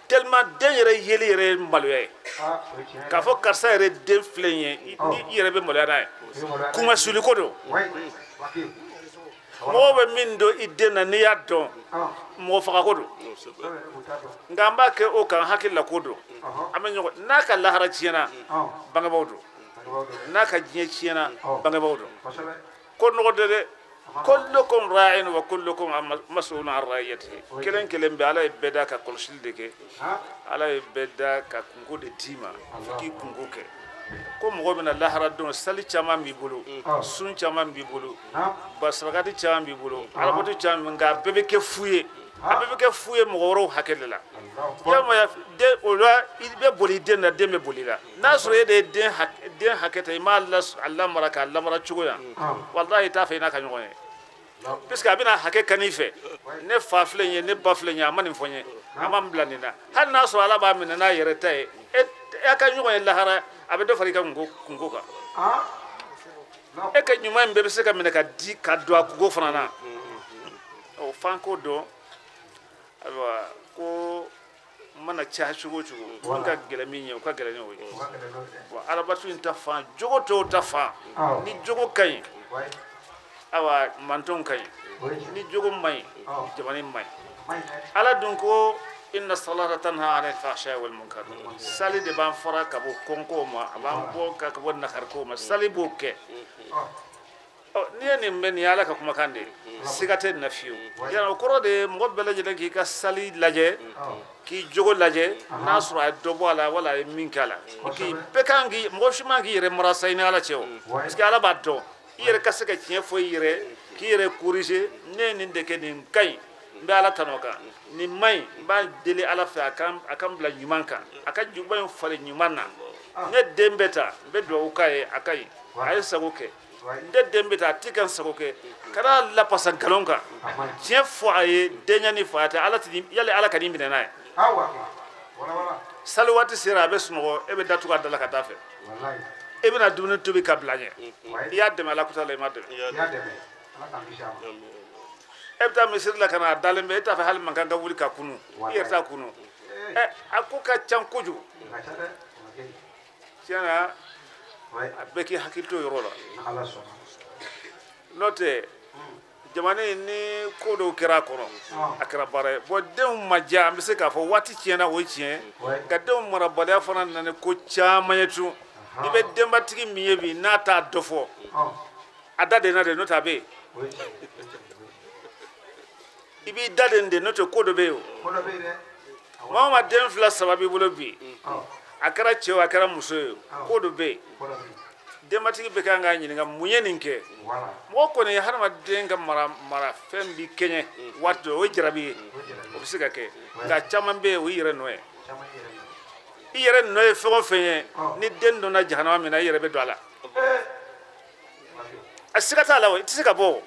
Speaker 3: tellement den yɛrɛ yeli yɛrɛ ye maloya ye k'a fɔ karisa yɛrɛ den filɛ nin ye i yɛrɛ bɛ maloya n'a ye kuma suli ko don mɔgɔ bɛ min dɔn i den na n'i y'a dɔn mɔgɔ faga ko don nka an b'a kɛ o kan hakili la ko don an bɛ ɲɔgɔn n'a ka lahara tiɲɛna bangebaaw don n'a ka diɲɛ tiɲɛna bangebaaw don ko nɔgɔ tɛ dɛ kullukum ra'in wa kullukum mas'ulun an ra'iyatihi kelen kelen bɛ ala ye bɛɛ da ka kɔlɔsili de kɛ ala ye bɛɛ da ka kungo de d'i ma fo k'i kungo kɛ ko mɔgɔ bɛna lahara don sali caman b'i bolo sun caman b'i bolo basarakati caman b'i bolo alabato caman nka a bɛɛ bɛ kɛ fu ye a bɛɛ bɛ kɛ fu ye mɔgɔ wɛrɛw hakɛ de la yamaya den o la i bɛ boli den na den bɛ boli la n'a sɔrɔ e de ye den hakɛ ta i m'a lamara k'a lamara cogo ya walahi i t'a fɛ i n'a ka ɲɔgɔn ye puisque a bɛna hakɛ kan'i fɛ ne fa filɛ nin ye ne ba filɛ nin ye a ma nin fɔ n ye a ma n bila nin na hali n'a sɔrɔ ala b'a minɛ n'a yɛrɛ ta ye e ka ɲɔgɔn ye lahara a bɛ dɔ fara i ka kungo kan e ka ɲuman in bɛɛ bɛ se ka minɛ ka don a kungo fana na o f'an k'o dɔn ayiwa ko mana caya cogo o cogo n ka gɛlɛn min ye o ka gɛlɛn n'o ye bon alabato in ta fan jogo tɔw ta fan ni jogo ka ɲi awa mantonw ka ɲi ni jogo ma ɲi jamana ma ɲi ala dun ko inna salata tanha anil fahsha'i wal munkar sali de b'an fara ka bɔ kɔnko ma a b'an bɔ ka bɔ nakariko ma sali b'o kɛ n'i ye nin mɛn nin ye ala ka kumakan de siga tɛ nin na fiyewu yala o kɔrɔ de ye mɔgɔ bɛɛ lajɛlen k'i ka sali lajɛ k'i jogo lajɛ n'a sɔrɔ a ye dɔ bɔ a la wala a ye min kɛ a la bɛɛ kan k'i mɔgɔ si man k'i yɛrɛ marasa i ni ala cɛ o parce que ala b'a dɔn i yɛrɛ ka se ka tiɲɛ fɔ i yɛrɛ k'i yɛrɛ corriger ne ye nin de kɛ nin ka ɲi n bɛ ala tanɔ kan nin ma ɲi n b'a deli ala fɛ a kan bila ɲuman kan a ka juguman in falen ɲuman na ne den bɛ ta n bɛ dugawu k'a ye a ka ɲi a ye sago kɛ n tɛ den bɛ ta a t'i ka sago kɛ kana lapasa nkalon kan tiɲɛ fɔ a ye denɲɛ ni fa tɛ yali ala ka n'i minɛ n'a ye sali waati sera a bɛ sunɔgɔ e bɛ datugu a da la ka taa fɛ e bɛna dumuni tobi ka bila ɲɛ i y'a dɛmɛ ala kuta la i ma dɛmɛ e bɛ taa misiri la ka na a dalen bɛ e t'a fɛ hali mankan ka wuli ka kunu i yɛrɛ t'a kunu a ko ka ca kojugu tiɲɛna a bɛɛ k'i hakili to yɔrɔ la n'o tɛ jamana in ni ko dɔw kɛra a kɔnɔ a kɛra baara ye bon denw ma diya an bɛ se k'a fɔ waati tiɲɛna o ye tiɲɛ nka denw marabaliya fana nana ko caman ye tun i bɛ denbatigi min ye bi n'a t'a dɔ fɔ a da de na de n'o tɛ a bɛ yen i b'i da de n'o tɛ ko dɔ bɛ yen o maa o maa den 2 3 b'i bolo bi a kɛra cɛ o a kɛra muso ye ko dɔ bɛ yen denbatigi bɛ kan k'a ɲininka mun ye nin kɛ mɔgɔ kɔni ye hadamaden ka mara fɛn bi kɛɲɛ waati dɔ o ye jarabi ye o bɛ se ka kɛ nka caman bɛ yen o y'i yɛrɛ nɔ ye i yɛrɛ nɔ ye fɛn o fɛn ye ni den donna jahanama min na i yɛrɛ bɛ don a la a siga t'a la o i tɛ se ka bɔ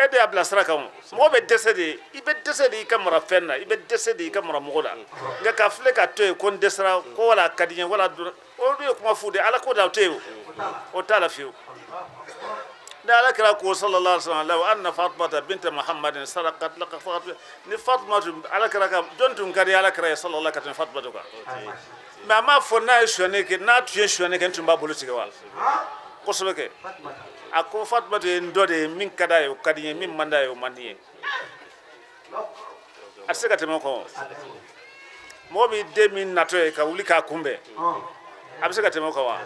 Speaker 3: e de y'a bila sira kan mɔgɔ bɛ dɛsɛ de i bɛ dɛsɛ de i ka mara fɛn na i bɛ dɛsɛ de i ka mara mɔgɔ la nka k'a filɛ ka to yen ko n dɛsɛra ko wala a ka di n ye wala olu ye kuma f'u de ala ko da o tɛ yen o t'a la fiyewu ni ala kɛra ko sallallahu alaihi wa sallam anna fatumata binta muhammadin sarakat laka fakat ni fatumatu ala kɛra ka jɔn tun ka di ala kɛra ye sallallahu ka tɛmɛ fatumatu kan mɛ a m'a fɔ n'a ye sonyani kɛ n'a tun ye sonyani kɛ n tun b'a bolo tigɛ wa kosɛbɛ kɛ a ko fatumatu ye n dɔ de ye min ka d'a ye o ka di n ye min man d'a ye o man di n ye a tɛ se ka tɛmɛ o kan mɔgɔ b'i den min natɔ ye ka wuli k'a kunbɛn a bɛ se ka tɛmɛ o kan wa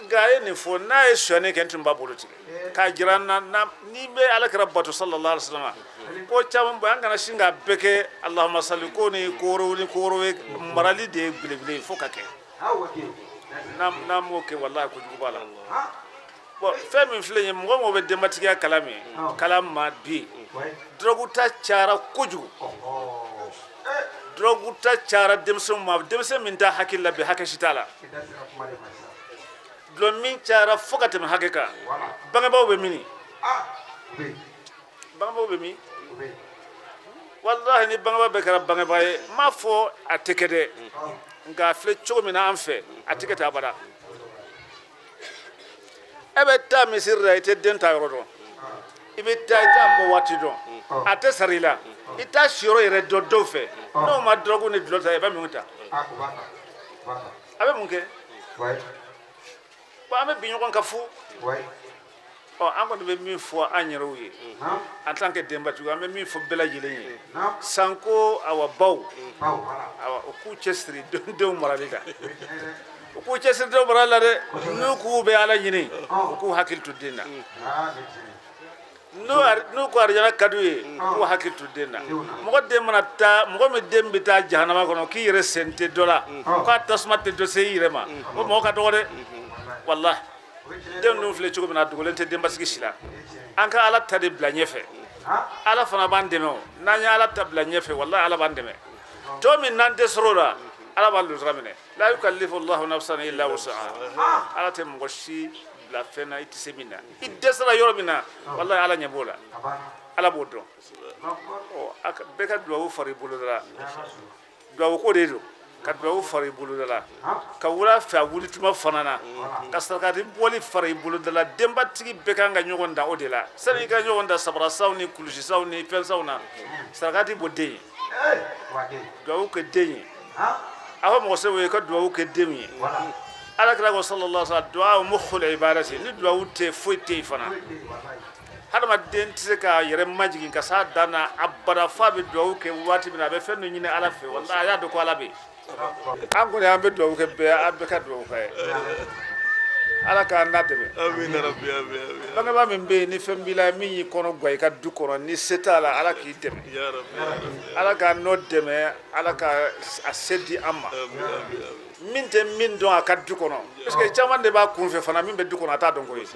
Speaker 3: nka a ye nin fɔ n'a ye sonyani kɛ n tun b'a bolo tigɛ k'a jira n na n'i bɛ ala kɛra bato sallallahu alaihi wa sallam ko caman bɛ an kana sin k'a bɛɛ kɛ alahuma sali ko ni kooro ye marali de ye belebele fo ka kɛ n'an m'o kɛ walahi kojugu b'a la bon fɛn min filɛ nin ye mɔgɔ mɔgɔ bɛ denbatigiya kala min kala ma bi drogue ta cayara kojugu drogue ta cayara denmisɛnw ma denmisɛn min t'a hakili la bi hakɛ si t'a la dulɔ min cayara fo ka tɛmɛ hakɛ kan bangebaaw bɛ min bangebaaw bɛ min walahi ni bangebaa bɛɛ kɛra bangebaa ye n m'a fɔ a tɛ kɛ dɛ nka a filɛ cogo min na an fɛ a tɛ kɛ ten abada e bɛ taa misiri la i tɛ den ta yɔrɔ dɔn i bɛ taa i t'a bɔ waati dɔn a tɛ sara i la i t'a siyɔrɔ yɛrɛ dɔn dɔw fɛ n'o ma dɔrɔgu ni dulɔ ta i bɛ mun ta a bɛ mun kɛ bon an bɛ bi ɲɔgɔn ka fu an kɔni bɛ min fɔ an yɛrɛw ye en tant que denbatigiw an bɛ min fɔ bɛɛ lajɛlen ye sanko awa baw o k'u cɛsiri denw marali kan u k'u cɛsiri denw marali la dɛ n'u k'u bɛ ala ɲini u k'u hakili to den na n'u ko arijana ka d'u ye k'u hakili to den na mɔgɔ den mana taa mɔgɔ min den bɛ taa jahanama kɔnɔ k'i yɛrɛ sen tɛ dɔ la k'a tasuma tɛ dɔ se i yɛrɛ ma o mɔgɔ ka dɔgɔ dɛ walahi den ninnu filɛ cogo min na a dogolen tɛ denbatigi si la an ka ala ta de bila ɲɛfɛ ala fana b'an dɛmɛ o n'an ye ala ta bila ɲɛfɛ walahi ala b'an dɛmɛ to min n'an tɛ sɔrɔ o la ala b'a lujura minɛ la yukallifu allahu nafsan illa wus'aha ala tɛ mɔgɔ si bila fɛn na i tɛ se min na i dɛsɛra yɔrɔ min na walahi ala ɲɛ b'o la ala b'o dɔn bɛɛ ka duwawu fara i bolo da la duwawu ko de don ka duwawu fara i bolo da la ka wula fɛ a wulituma fana na ka sarakati bɔli fara i bolo da la denbatigi bɛɛ kan ka ɲɔgɔn dan o de la sani i ka ɲɔgɔn dan sabarasaw ni kulusisaw ni fɛnsaw na sarakati bɔ den ye duwawu kɛ den ye a fɔ mɔgɔ sɛbɛn ye ka duwawu kɛ den ye ala kira ko sallallahu alaihi wa sallam duwawu mukhul ibadati ni duwawu tɛ foyi tɛ yen fana hadamaden tɛ se k'a yɛrɛ majigin ka s'a dan na abada f'a bɛ duwawu kɛ waati min na a bɛ fɛn dɔ ɲini ala fɛ walahi a y'a dɔn ko ala bɛ yen an kɔni an bɛ duwawu kɛ bɛɛ an bɛɛ ka duwawu kɛ ala k'an n'a dɛmɛ
Speaker 4: amina rabbi amina
Speaker 3: bangebaa min bɛ yen ni fɛn b'i la min y'i kɔnɔ guwa i ka du kɔnɔ ni se t'a la ala k'i dɛmɛ
Speaker 4: ya rabbi
Speaker 3: ala k'a nɔ dɛmɛ ala ka a se di an ma min tɛ min dɔn a ka du kɔnɔ parce que caman de b'a kunfɛ fana min bɛ du kɔnɔ a t'a dɔn ko ye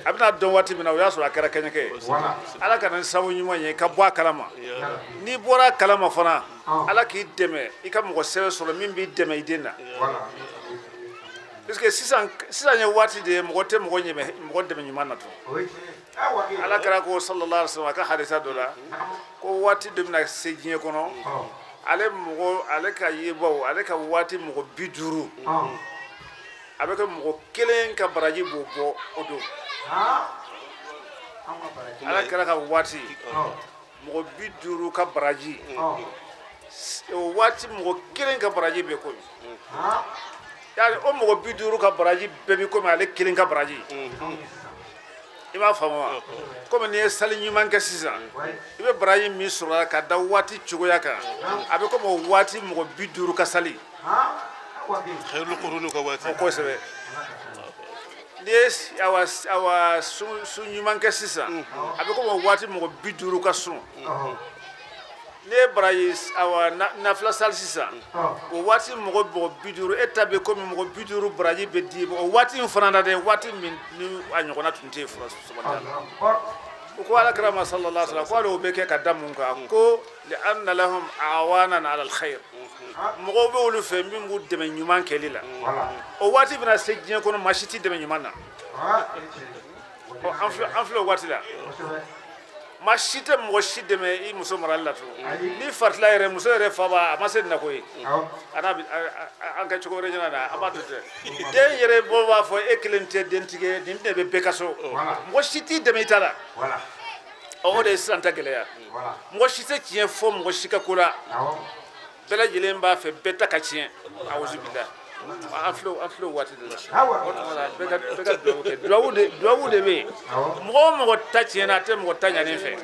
Speaker 3: a bɛna dɔn waati min na o y'a sɔrɔ a kɛra kɛɲɛkɛ ye ala ka na ni sababu ɲuman ye ka bɔ a kalama n'i bɔra a kalama fana ala k'i dɛmɛ i ka mɔgɔ sɛbɛn sɔrɔ min b'i dɛmɛ i den na parce que sisan ye waati de ye mɔgɔ tɛ mɔgɔ dɛmɛ ɲuman na tun ala kɛra ko sallallahu alaihi wa sallam a ka hadisa dɔ la ko waati dɔ bɛna se diɲɛ kɔnɔ ale ka yebaw ale ka waati mɔgɔ 50 a bɛ kɛ mɔgɔ kelen ka baraji b'o bɔ o don ala kɛra ka waati mɔgɔ 50 ka baraji o waati mɔgɔ kelen ka baraji bɛ komi yani o mɔgɔ 50 ka baraji bɛɛ bi komi ale kelen ka baraji i b'a faamu wa komi n'i ye sali ɲuman kɛ sisan i bɛ baraji min sɔrɔ ka da waati cogoya kan a bɛ komi o waati mɔgɔ 50 ka sali
Speaker 4: khairul quruni ka waati
Speaker 3: o kosɛbɛ Yes, our sun human kesisa. Abe ko wati mo biduru ka sun. Ne brayis our nafla salsisa. O wati mo biduru etabe ko mo biduru brayi be di o wati mfana de wati min ni anyoko na tunte fura subhanahu. Ko ala karama sallallahu alaihi wasallam ko be ke kadamun ka ko li anna lahum awanan ala alkhair. Mo be wolu fe min bu de nyuman kelila. O wati bina sejje ko no mashiti de nyuman na. O anflo wati la. Mashite mo shide me I muso maralla to. Ni fartla yere muso yere faba amase na koyi. Ana anka choko rejana na abadote. De yere bo wa fo eklente dentige dimbe be bekaso. Mo shiti de me tala. Voilà. O de santa geleya. Mo shite tien fo mo shika kula. Bela jilemba fe beta ka tien. Awuzu billah. Aflo wati de la. Bega do de me. Mo ta tien na te mo ta nyane fe.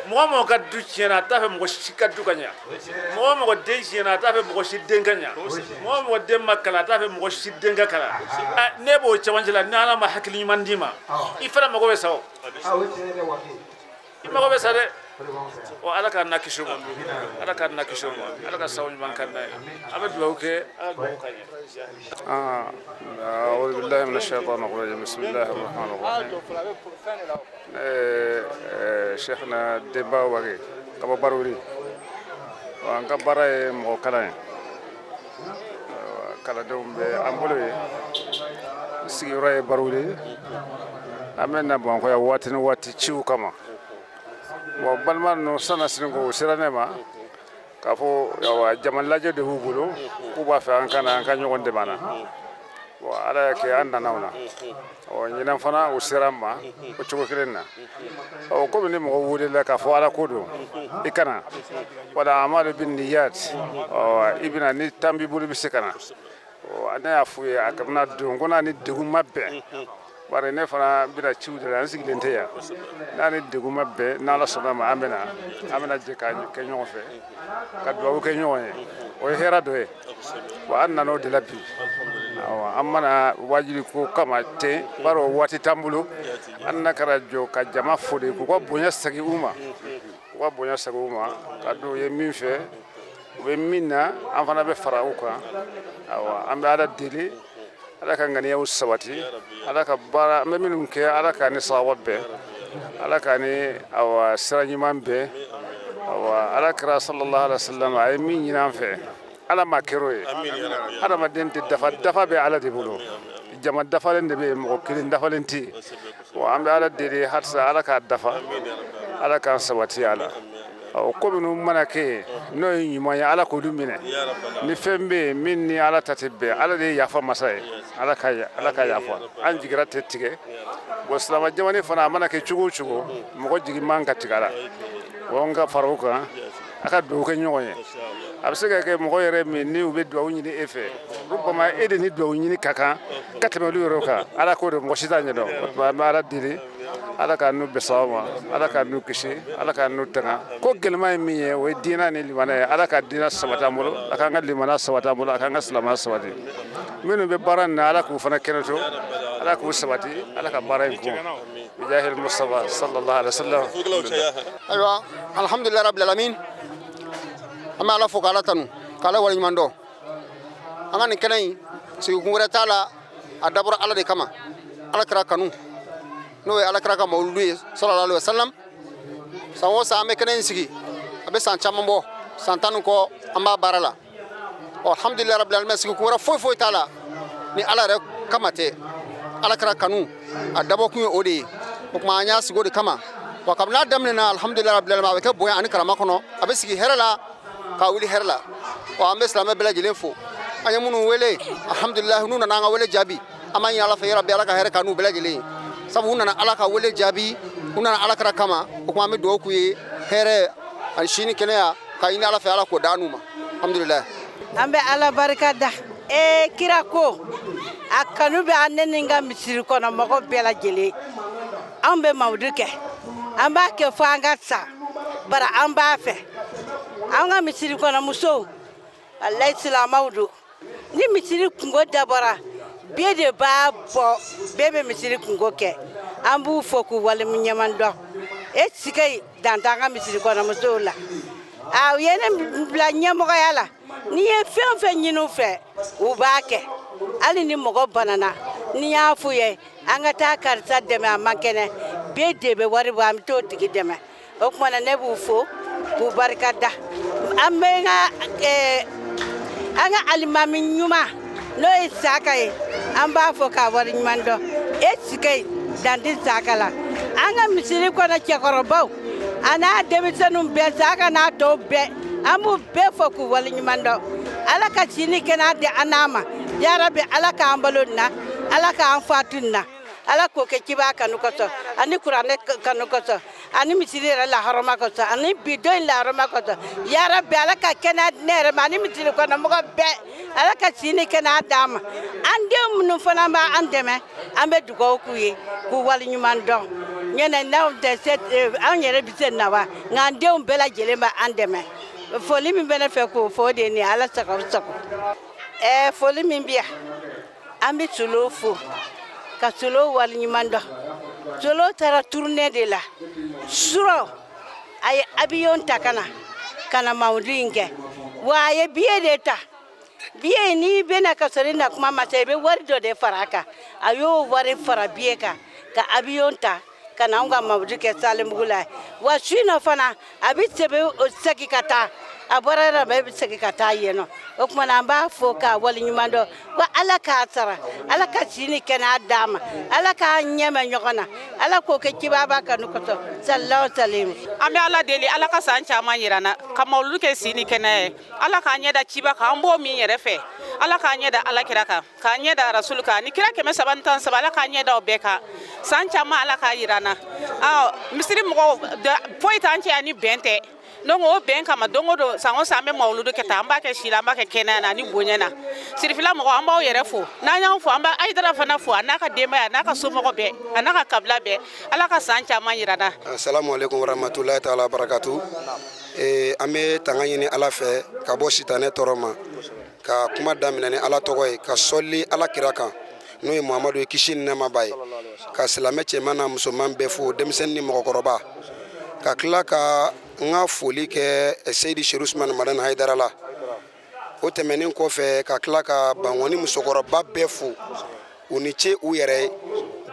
Speaker 3: Mo ka du tien na ta fe mo shika du kanya. Mo de tien na ta fe mo shi denganya. Mo de makala ta fe mo shi denga kala. Nebo chawanjila nana ma hakili mandima. Ifara mo go besawo. Ima go besare. O ala ka nakisho ala ka nakisho ala ka sawu man kan nay abadu oke a'udhu billahi minash shaitanir rajim bismillahir rahmanir rahim cheikhna Demba Wage kaba baruri wa nga bara mo kala kala dombe ambolo sigiro baruri amenna bon ko ya wati ciu kama mo balman no sana singo siranema kafo yawa jaman laje de hubulo ku ba fa an kana kan nyogon de bana wa ala ke anda nawna o nyina fana o siramba o chugo kirenna o ko ni mo wudi la kafo ala kodo ikana wala amalu bin niyat o ibina ni tambi bulu bisikana o ana afuye akamna dungona ni dugu mabbe bare ne fana bira ciude la sigilente ya nani degu mabbe na la sona ma amena je ka nyon fe ka do ko nyon o hera do e wa anna no de labi awa amana wajiri ko kama te baro wati tambulo anna karajo ka jama fode ko bonya sagi uma ka do ye min fe be minna am fana be fara uka awa ambe ada deli ala ka ngani yaw sabati ala ka bara meminum ke ala ka ni sawabbe ala ka ni awa sirani mambe awa ala kra sallallahu alaihi wasallam ay min yinan fe ala makiroy ala madente dafa be ala de bulu jama dafa len de be mo kilin dafa len ti wa ambe ala de hatsa ala ka dafa ala ka sabati ala o ko binu manake no yimanya ala ko dumine ni fembe minni ala tatibbe ala de yafa masay ala ka yafa an jigira tettige bo salama jamani fana manake chugo mo jigi manga tigara wonga faruka aka do ko nyoye absega ke mo yere mi ni ube do nyini efe rubama ede ni do nyini kaka katame lu roka ala ko do mo shitanye do ma ala dili ala ka nu besawa ala ka nu kishi ala ka nu tanga ko gelma mi ye we dina ni limana ala ka dina sabata mulo aka ngal limana sabata mulo aka ngal salama sabati minu be baran na ala ku fana kenato ala ku sabati ala ka baran ko bijahil mustafa sallallahu alaihi wasallam aywa
Speaker 5: alhamdulillah rabbil alamin ama ala fo kala tanu kala wali mando angani kenai si kungure tala adabura ala de kama ala kra kanu no ala kra ka mauludu sallallahu alaihi wasallam sawo sa me kenai sigi abe san chamambo santanu ko amba barala alhamdulillah rabbil alamin sigi kungura foi tala ni ala re kamate ala kra kanu adabo kun ode kuma anya sigo de kama wa kamna damna alhamdulillah rabbil alamin ke boya an karama kono abe sigi herala ka wuli herla wa ambe salama bela jilen fo anya munu wele alhamdulillah nuna nanga wele jabi amanya ala fa rabbi ala ka her kanu bela jilen sabu nuna ala ka wele jabi nuna ala kara kama kuma me do ku ye here an shini kenya ka ina ala fa ala ko danuma alhamdulillah
Speaker 6: ambe ala barka da kira ko akanu be aneninga misiri ko na mako bela jele ambe mawduke amba ke fanga sa bara amba fe anga misiri ko na muso Allah islamaudu ni misiri kungo dabara bie de b'a bɔ bɛɛ bɛ misiri kungo kɛ an b'u fɔ k'u waleɲuman dɔn e sikɛ dantan ka misiri kɔnɔ musow la u ye ne bila ɲɛmɔgɔya la n'i ye fɛn o fɛn ɲini u fɛ u b'a kɛ hali ni mɔgɔ banana ni y'a f'u ye an ka taa karisa dɛmɛ a man kɛnɛ bie de bɛ wari bɔ an bɛ t'o tigi dɛmɛ o tuma na ne b'u fo k'u barika da an bɛ an ka alimami ɲuman n'o ye Saka ye an b'a fɔ k'a wari ɲuman dɔn e sikɛ danti Saka la an ka misiri kɔnɔ cɛkɔrɔbaw a n'a denmisɛnninw bɛɛ Saka n'a tɔw bɛɛ an b'u bɛɛ fɔ k'u wale ɲuman dɔn ala ka sini kɛnɛ di an n'a ma yarabi ala k'an balo nin na ala k'an fatu nin na ala k'o kɛ kiba kanu kosɔn ani kuranɛ kanu kosɔn ani misiri yɛrɛ laharama kosɔn ani bidon in laharama kosɔn yarabi ala ka kɛnɛ di ne yɛrɛ ma ani misiri kɔnɔ mɔgɔ bɛɛ ala ka sini kɛnɛ d'an ma an denw minnu fana b'an dɛmɛ an bɛ dugawu k'u ye k'u wale ɲuman dɔn ɲɛnɛ n'anw tɛ se an yɛrɛ bɛ se na wa nka an denw bɛɛ lajɛlen b'an dɛmɛ foli min bɛ ne fɛ k'o fɔ o de ye nin ye ala sago sago foli min bɛ yan an bɛ Solo fo ka Solo wale ɲuman dɔn Solo taara tournée de la surɔ a ye avion ta ka na mawudu in kɛ wa a ye billet de ta billet n'i bɛna ka sɔrɔ i na kuma ma se i bɛ wari dɔ de fara a kan a y'o wari fara billet kan ka avion ta ka na anw ka mawudu kɛ Salembugu la wa su in na fana a bɛ segin ka taa a bɔra yɔrɔ min a bɛ segin ka taa yen nɔ o tuma na an b'a fɔ k'a wale ɲuman dɔn ko ala k'a sara ala ka sini kɛnɛya d'a ma ala k'a ɲɛmɛ ɲɔgɔn na ala k'o kɛ kibaba kanu kosɔn sallallahu salim
Speaker 7: an bɛ ala deli ala ka san caman yira na ka mawuludu kɛ sini kɛnɛya ye ala k'an ɲɛda ciba kan an b'o min yɛrɛ fɛ ala k'an ɲɛda alakira kan k'an ɲɛda rasulu kan ni kira 313 ala k'an ɲɛda o bɛɛ kan san caman ala k'a yira na misiri mɔgɔw foyi t'an cɛ ani bɛn tɛ donc o bɛn kama don o don san o san an bɛ mawuludu kɛ tan an b'a kɛ si la an b'a kɛ kɛnɛya na ani bonya na sirifila mɔgɔ an b'aw yɛrɛ fo n'an y'aw fo an b'a Ayidara fana fo a n'a ka denbaya a n'a ka somɔgɔ bɛɛ a n'a ka kabila bɛɛ ala ka san caman yira na.
Speaker 8: Assalamu alaikum warahmatullahi ta'ala barakatu. An bɛ tanga ɲini ala fɛ ka bɔ sitanɛ tɔɔrɔ ma ka kuma daminɛ ni ala tɔgɔ ye ka sɔli ala kira kan n'o ye Muhamadu ye kisi ni nɛɛma b'a ye ka silamɛ cɛman n'a musoman bɛɛ fo denmisɛnnin ni mɔgɔkɔrɔba ka tila ka n ka foli kɛ Seyidi Seku Usmani Madani Hayidara la o tɛmɛnen kɔfɛ ka tila ka Bangɔni musokɔrɔba bɛɛ fo u ni ce u yɛrɛ ye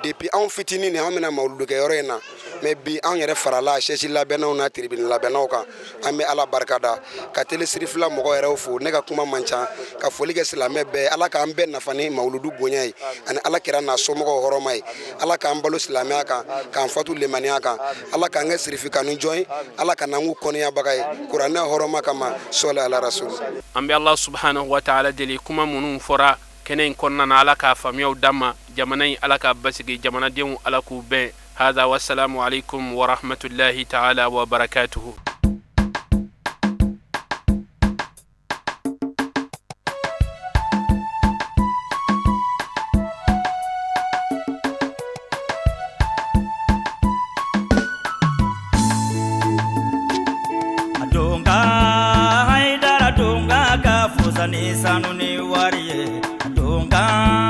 Speaker 8: depuis anw fitinin ni an bɛna mawuludu kɛ yɔrɔ in na mais bi anw yɛrɛ farala sɛsi labɛnnaw na tribune labɛnnaw kan an bɛ ala barika da ka tele sirifila mɔgɔ yɛrɛw fo ne ka kuma man ca ka foli kɛ silamɛ bɛɛ ala k'an bɛɛ nafa ni mawuludu bonya ye ani ala kira n'a somɔgɔw hɔrɔma ye ala k'an balo silamɛya kan k'an fatu limaniya kan ala k'an kɛ sirifi kanu jɔn ye ala ka n'an k'u kɔnniyabaga ye kuranɛ hɔrɔma kama sɔli ala rasul
Speaker 1: an bɛ Allah subhanahu wa ta'ala deli kuma minnu fɔra kɛnɛ in kɔnɔna na ala k'a faamuyaw d'an ma jamana in ala k'a basigi jamanadenw ala k'u bɛn هذا والسلام عليكم ورحمة الله تعالى وبركاته.
Speaker 9: Adonga Haidara donga ka fuzani sanuni wariye adonga